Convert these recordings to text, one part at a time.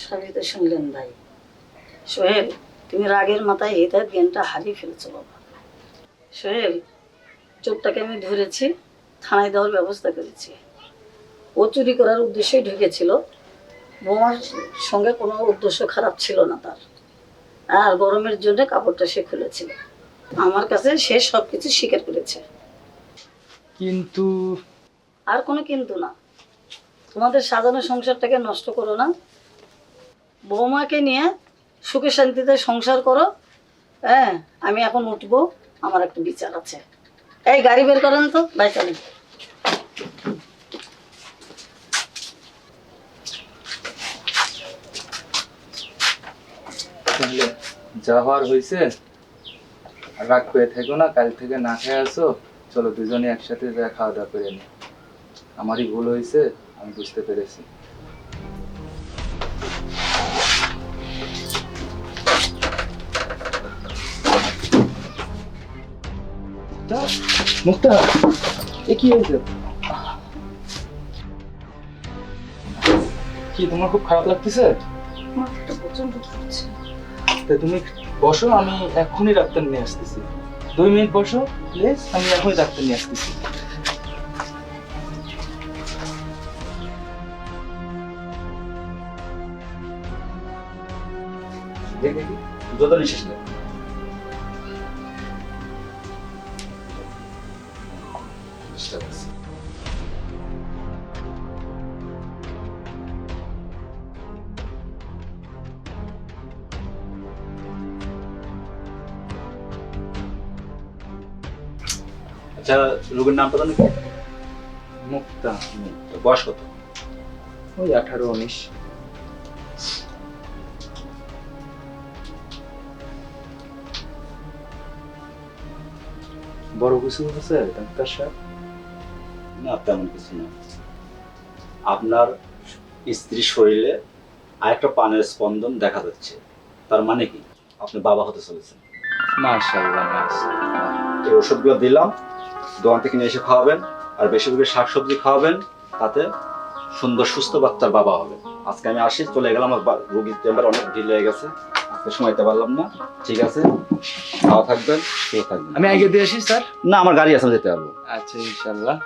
সবই তো শুনলেন ভাই। সোহেল, তুমি রাগের মাথায় হেদায়েত জ্ঞানটা হারিয়ে ফেলেছো বাবা। সোহেল, চোরটাকে আমি ধরেছি, থানায় দেওয়ার ব্যবস্থা করেছি। ও চুরি করার উদ্দেশ্যেই ঢুকেছিল। বোমার সঙ্গে কোনো উদ্দেশ্য খারাপ ছিল না তার। আর গরমের জন্য কাপড়টা সে খুলেছিল। আমার কাছে সে সব কিছু স্বীকার করেছে। কিন্তু আর কোনো কিন্তু না। তোমাদের সাজানো সংসারটাকে নষ্ট করো না। বৌমাকে নিয়ে সুখে শান্তিতে সংসার করো। হ্যাঁ, আমি এখন উঠবো, আমার একটা বিচার আছে। এই গাড়ি বের করেন তো, বাই চলেন। তাহলে যা হওয়ার হয়েছে, আর রাগ করে থেকো না, কাল থেকে না খেয়ে আসো। চলো দুজনে একসাথে যা খাওয়া দাওয়া করে নি। আমারই ভুল হয়েছে, আমি বুঝতে পেরেছি। মুক্তা, এ কি হয়েছে? কি তোমার খুব খারাপ লাগতেছে? মাথাটা প্রচন্ড ঘুরছে। তা তুমি বসো, আমি এখনই ডাক্তার নিয়ে আসতেছি। 2 মিনিট বসো প্লিজ, আমি এখনই ডাক্তার নিয়ে আসতেছি। দেখি যত নিঃশ্বাস নেই। বুঝতে পারছি। আচ্ছা, রোগীর নামটা জানো কি? মুক্তা। বয়স কত? ওই 18-19। বড় কিছু আছে ডাক্তার সাহেব? না, তেমন কিছু না। আপনার স্ত্রীর শরীরে আরেকটা প্রাণের স্পন্দন দেখা যাচ্ছে। তার মানে কি, আপনি বাবা হতে চলেছেন। মাশাআল্লাহ, মাশাআল্লাহ। এই ওষুধগুলো দিলাম, দোকান থেকে নিয়ে এসে খাওয়াবেন, আর বেশি বেশি শাকসবজি খাওয়াবেন। তাতে সুন্দর সুস্থ বাচ্চার বাবা হবে। আজকে আমি আসি, চলে গেলাম। আমার রোগীর চেম্বার অনেক ঢিল হয়ে গেছে, আজকে সময় দিতে পারলাম না। ঠিক আছে, ভালো থাকবেন, সুস্থ থাকবেন। আমি আগে দিয়ে আসি স্যার? না, আমার গাড়ি আছে, আমি যেতে পারবো। আচ্ছা, ইনশাআল্লাহ।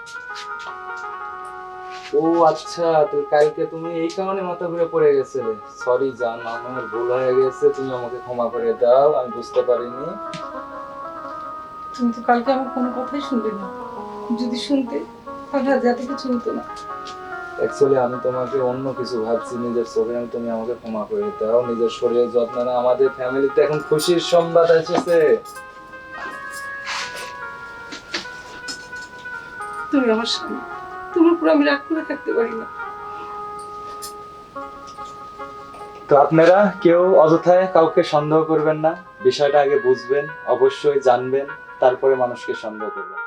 ও আচ্ছা, তো কালকে তুমি এই কারণে মাথা ঘুরে পড়ে গেছিলে। সরি জান, আমার ভুল হয়ে গেছে, তুমি আমাকে ক্ষমা করে দাও, আমি বুঝতে পারিনি। তুমি তো কালকে আমার কোনো কথাই শুনলে না। যদি শুনতে তাহলে আজ এত কিছু হতো না। অ্যাকচুয়ালি আমি তোমাকে অন্য কিছু ভাবছি, নিজের চোখে তুমি আমাকে ক্ষমা করে দাও। নিজের শরীরের যত্ন না, আমাদের ফ্যামিলিতে এখন খুশির সংবাদ এসেছে। তুমি আমার স্বামী, তোমার উপর আমি রাগ করে থাকতে পারি না। তো আপনারা কেউ অযথায় কাউকে সন্দেহ করবেন না, বিষয়টা আগে বুঝবেন, অবশ্যই জানবেন, তারপরে মানুষকে সন্দেহ করবেন।